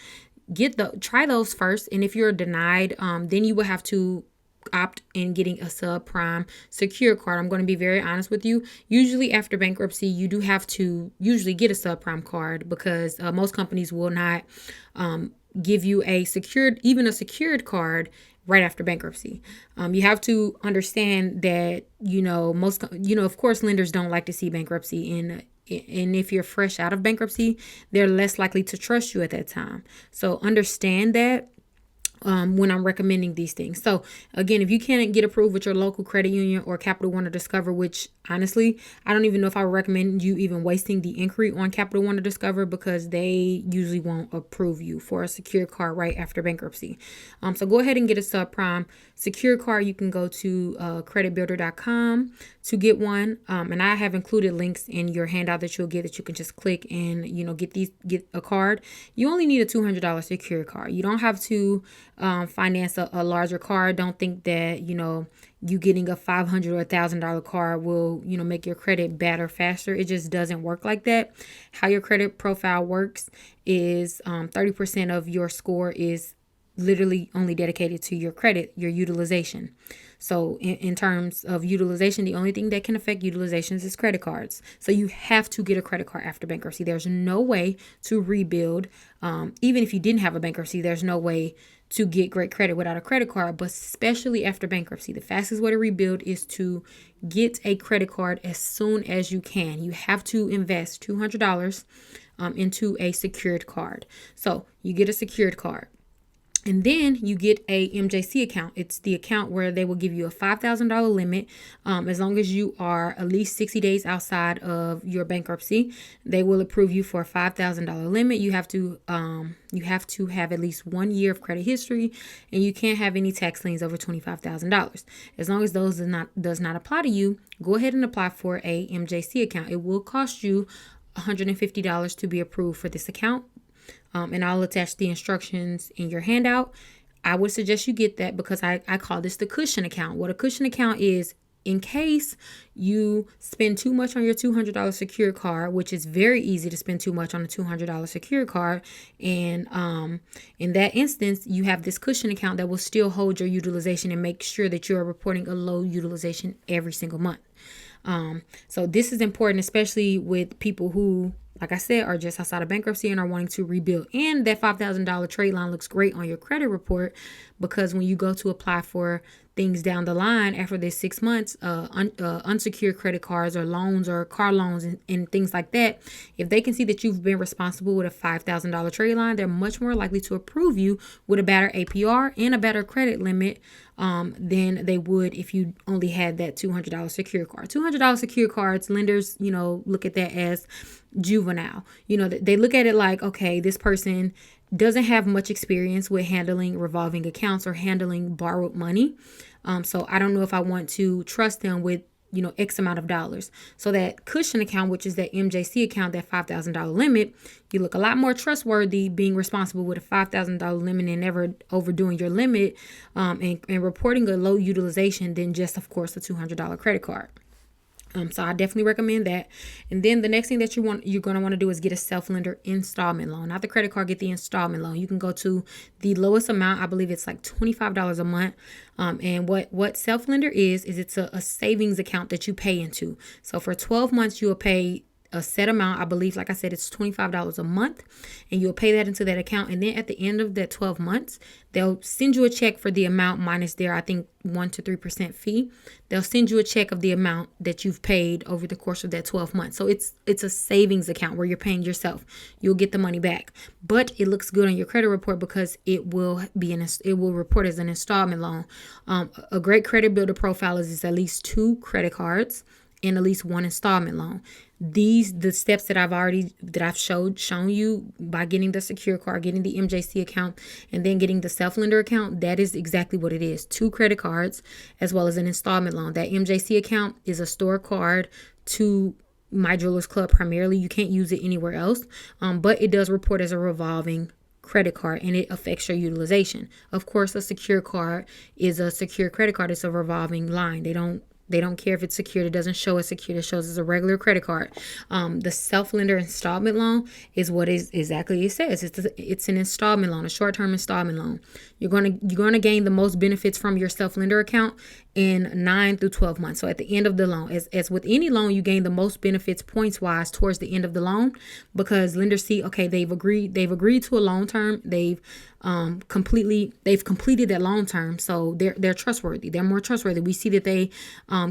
Try those first, and if you're denied, then you will have to opt in getting a subprime secure card. I'm going to be very honest with you. Usually after bankruptcy, you do have to usually get a subprime card because most companies will not give you a secured card right after bankruptcy. You have to understand that, of course, lenders don't like to see bankruptcy, and if you're fresh out of bankruptcy, they're less likely to trust you at that time. So understand that when I'm recommending these things. So again, if you can't get approved with your local credit union or Capital One or Discover, which honestly, I don't even know if I would recommend you even wasting the inquiry on Capital One or Discover because they usually won't approve you for a secure card right after bankruptcy. So go ahead and get a subprime secure card. You can go to creditbuilder.com to get one. And I have included links in your handout that you'll get that you can just click and, get a card. You only need a $200 secure card. You don't have to finance a larger card. Don't think that, you getting a $500 or $1,000 card will, make your credit better faster. It just doesn't work like that. How your credit profile works is 30% of your score is literally only dedicated to your credit, your utilization. So in terms of utilization, the only thing that can affect utilizations is credit cards. So you have to get a credit card after bankruptcy. There's no way to rebuild. Even if you didn't have a bankruptcy, there's no way to get great credit without a credit card, but especially after bankruptcy. The fastest way to rebuild is to get a credit card as soon as you can. You have to invest $200 into a secured card. So you get a secured card. And then you get a MJC account. It's the account where they will give you a $5,000 limit. As long as you are at least 60 days outside of your bankruptcy, they will approve you for a $5,000 limit. You have to have at least 1 year of credit history, and you can't have any tax liens over $25,000. As long as those does not apply to you, go ahead and apply for a MJC account. It will cost you $150 to be approved for this account. And I'll attach the instructions in your handout. I would suggest you get that because I call this the cushion account. What a cushion account is, in case you spend too much on your $200 secure card, which is very easy to spend too much on a $200 secure card. And in that instance, you have this cushion account that will still hold your utilization and make sure that you are reporting a low utilization every single month. So this is important, especially with people who, like I said, are just outside of bankruptcy and are wanting to rebuild. And that $5,000 trade line looks great on your credit report, because when you go to apply for things down the line after this 6 months, unsecured credit cards or loans or car loans and things like that, if they can see that you've been responsible with a $5,000 trade line, they're much more likely to approve you with a better APR and a better credit limit than they would if you only had that $200 secure card. $200 secure cards, lenders, look at that as juvenile. They look at it like, okay, this person doesn't have much experience with handling revolving accounts or handling borrowed money. So I don't know if I want to trust them with, X amount of dollars. So that cushion account, which is that MJC account, that $5,000 limit, you look a lot more trustworthy being responsible with a $5,000 limit and never overdoing your limit and reporting a low utilization than just, of course, a $200 credit card. So I definitely recommend that. And then the next thing that you're going to want to do is get a self-lender installment loan. Not the credit card, get the installment loan. You can go to the lowest amount. I believe it's like $25 a month. And what self-lender is it's a savings account that you pay into. So for 12 months, you will pay a set amount. I believe, like I said, it's $25 a month, and you'll pay that into that account. And then at the end of that 12 months, they'll send you a check for the amount minus their, I think, 1% to 3% fee. They'll send you a check of the amount that you've paid over the course of that 12 months. So it's a savings account where you're paying yourself. You'll get the money back, but it looks good on your credit report because it will report as an installment loan. A great credit builder profile is at least 2 credit cards and at least 1 installment loan. The steps that I've shown you by getting the secure card, getting the MJC account, and then getting the self-lender account, that is exactly what it is. 2 credit cards as well as an installment loan. That MJC account is a store card to My Jewelers Club primarily. You can't use it anywhere else, but it does report as a revolving credit card, and it affects your utilization. Of course, a secure card is a secure credit card. It's a revolving line. They don't care if it's secured. It doesn't show as secured. It shows as a regular credit card. The self-lender installment loan is what is exactly it says. It's an installment loan, a short-term installment loan. You're going to gain the most benefits from your self-lender account in 9 through 12 months. So at the end of the loan, as with any loan, you gain the most benefits points-wise towards the end of the loan, because lenders see, okay, they've agreed to a loan term. They've completed that loan term, so they're trustworthy. They're more trustworthy. We see that they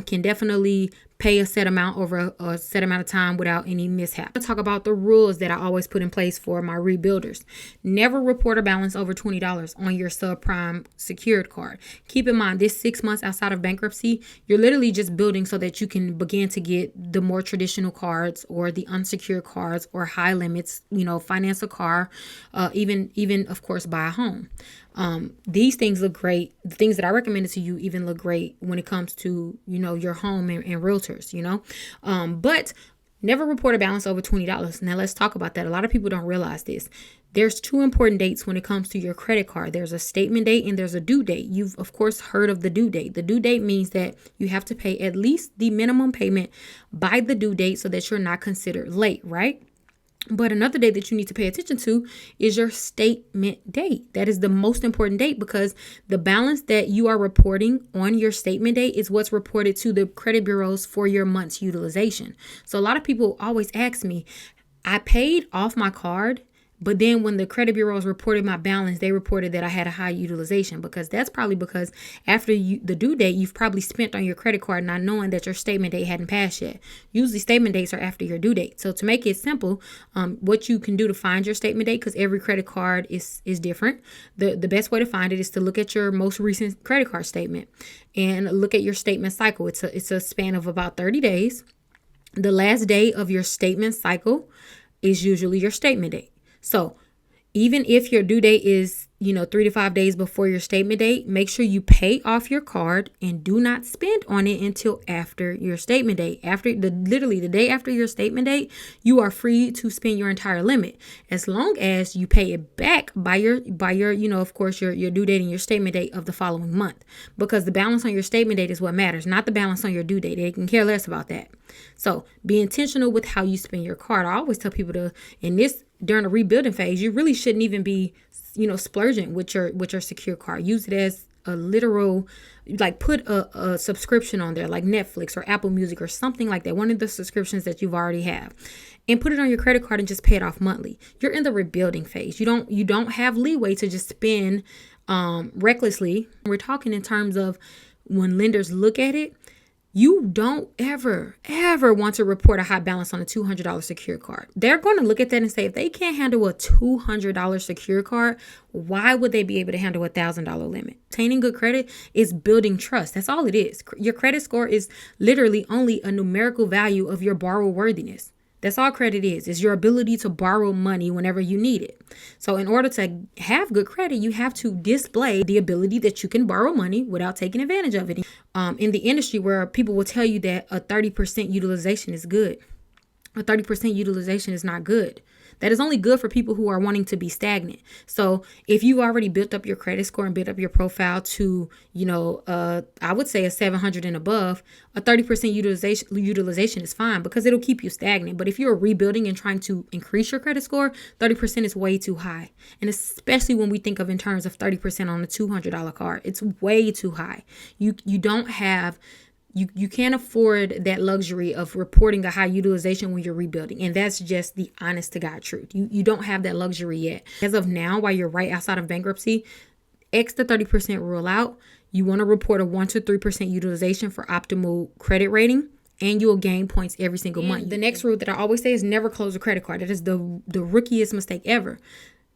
can definitely pay a set amount over a set amount of time without any mishap. I'll talk about the rules that I always put in place for my rebuilders. Never report a balance over $20 on your subprime secured card. Keep in mind, this 6 months outside of bankruptcy, you're literally just building so that you can begin to get the more traditional cards or the unsecured cards or high limits, finance a car, even of course buy a home. These things look great. The things that I recommended to you even look great when it comes to, your home and realtors, but never report a balance over $20. Now let's talk about that. A lot of people don't realize this. There's 2 important dates when it comes to your credit card. There's a statement date and there's a due date. You've, of course, heard of the due date. The due date means that you have to pay at least the minimum payment by the due date so that you're not considered late, right? But another date that you need to pay attention to is your statement date. That is the most important date, because the balance that you are reporting on your statement date is what's reported to the credit bureaus for your month's utilization. So a lot of people always ask me, I paid off my card, but then when the credit bureaus reported my balance, they reported that I had a high utilization, because that's probably because after the due date, you've probably spent on your credit card not knowing that your statement date hadn't passed yet. Usually statement dates are after your due date. So to make it simple, what you can do to find your statement date, because every credit card is different. The best way to find it is to look at your most recent credit card statement and look at your statement cycle. It's a span of about 30 days. The last day of your statement cycle is usually your statement date. So even if your due date is, 3 to 5 days before your statement date, make sure you pay off your card and do not spend on it until after your statement date. Literally the day after your statement date, you are free to spend your entire limit, as long as you pay it back by your, of course, your due date and your statement date of the following month, because the balance on your statement date is what matters, not the balance on your due date. They can care less about that. So be intentional with how you spend your card. I always tell people during the rebuilding phase, you really shouldn't even be, splurging with your secure card. Use it as a literal, like put a subscription on there, like Netflix or Apple Music or something like that. One of the subscriptions that you've already have, and put it on your credit card and just pay it off monthly. You're in the rebuilding phase. You don't have leeway to just spend recklessly. We're talking in terms of when lenders look at it. You don't ever want to report a high balance on a $200 secure card. They're going to look at that and say, if they can't handle a $200 secure card, why would they be able to handle a $1,000 limit? Obtaining good credit is building trust. That's all it is. Your credit score is literally only a numerical value of your borrow worthiness. That's all credit is your ability to borrow money whenever you need it. So in order to have good credit, you have to display the ability that you can borrow money without taking advantage of it. In the industry where people will tell you that a 30% utilization is good, a 30% utilization is not good. That is only good for people who are wanting to be stagnant. So if you've already built up your credit score and built up your profile to, I would say a 700 and above, a 30% utilization is fine, because it'll keep you stagnant. But if you're rebuilding and trying to increase your credit score, 30% is way too high. And especially when we think of in terms of 30% on a $200 card, it's way too high. You don't have... You can't afford that luxury of reporting a high utilization when you're rebuilding. And that's just the honest to God truth. You don't have that luxury yet. As of now, while you're right outside of bankruptcy, X the 30% rule out. You want to report a 1 to 3% utilization for optimal credit rating, and you'll gain points every single month. The next rule that I always say is never close a credit card. That is the rookiest mistake ever.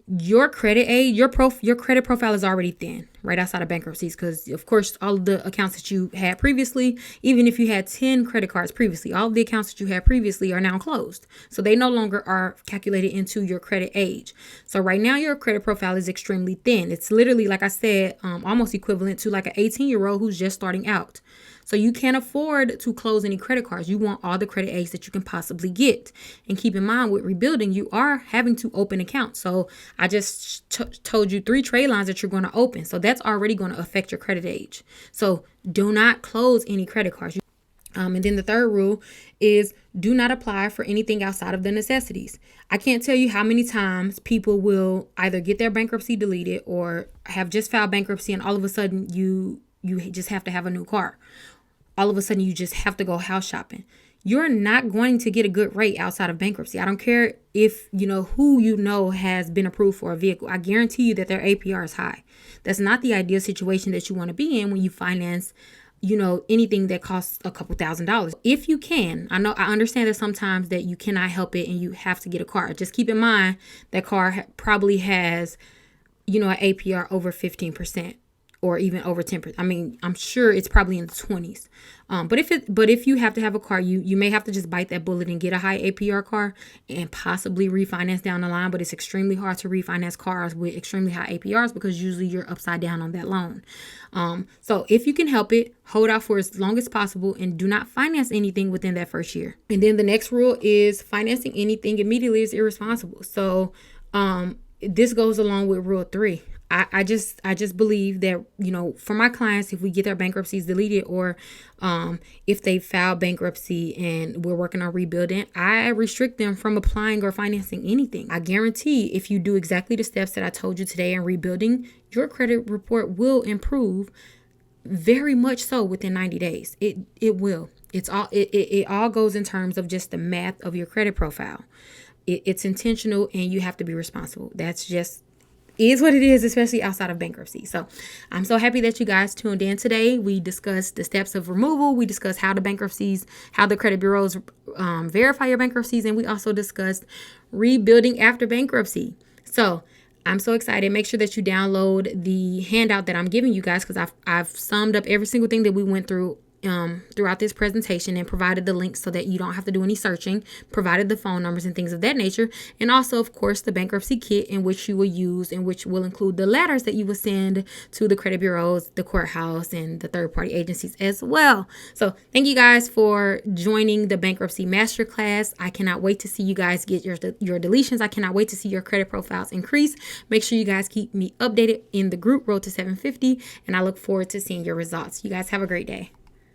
Your credit aid, your credit profile is already thin right outside of bankruptcies, because of course all of the accounts that you had previously, even if you had 10 credit cards previously, all of the accounts that you had previously are now closed. So they no longer are calculated into your credit age. So right now your credit profile is extremely thin. It's literally, like I said, almost equivalent to like an 18-year-old who's just starting out. So you can't afford to close any credit cards. You want all the credit aids that you can possibly get. And keep in mind, with rebuilding, you are having to open accounts. So I just told you 3 trade lines that you're going to open. So that's already going to affect your credit age. So do not close any credit cards. And then the third rule is do not apply for anything outside of the necessities. I can't tell you how many times people will either get their bankruptcy deleted or have just filed bankruptcy, and all of a sudden you just have to have a new car. All of a sudden you just have to go house shopping. You're not going to get a good rate outside of bankruptcy. I don't care if who has been approved for a vehicle. I guarantee you that their APR is high. That's not the ideal situation that you want to be in when you finance anything that costs a couple $1,000s. If you can, I understand that sometimes that you cannot help it and you have to get a car. Just keep in mind that car probably has, an APR over 15%. Or even over 10%. I mean, I'm sure it's probably in the 20s. But if you have to have a car, you may have to just bite that bullet and get a high APR car and possibly refinance down the line. But it's extremely hard to refinance cars with extremely high APRs, because usually you're upside down on that loan. So if you can help it, hold out for as long as possible and do not finance anything within that first year. And then the next rule is financing anything immediately is irresponsible. So this goes along with rule 3. I just believe that, for my clients, if we get their bankruptcies deleted, or if they file bankruptcy and we're working on rebuilding, I restrict them from applying or financing anything. I guarantee if you do exactly the steps that I told you today in rebuilding, your credit report will improve very much so within 90 days. It will. It all goes in terms of just the math of your credit profile. It's intentional, and you have to be responsible. That's just is what it is, especially outside of bankruptcy. So I'm so happy that you guys tuned in today. We discussed the steps of removal. We discussed how the credit bureaus verify your bankruptcies. And we also discussed rebuilding after bankruptcy. So I'm so excited. Make sure that you download the handout that I'm giving you guys, because I've summed up every single thing that we went through throughout this presentation, and provided the links so that you don't have to do any searching, provided the phone numbers and things of that nature. And also, of course, the bankruptcy kit, in which you will use, and which will include the letters that you will send to the credit bureaus, the courthouse, and the third-party agencies as well. So thank you guys for joining the Bankruptcy Masterclass. I cannot wait to see you guys get your deletions. I cannot wait to see your credit profiles increase. Make sure you guys keep me updated in the group Road to 750, and I look forward to seeing your results. You guys have a great day.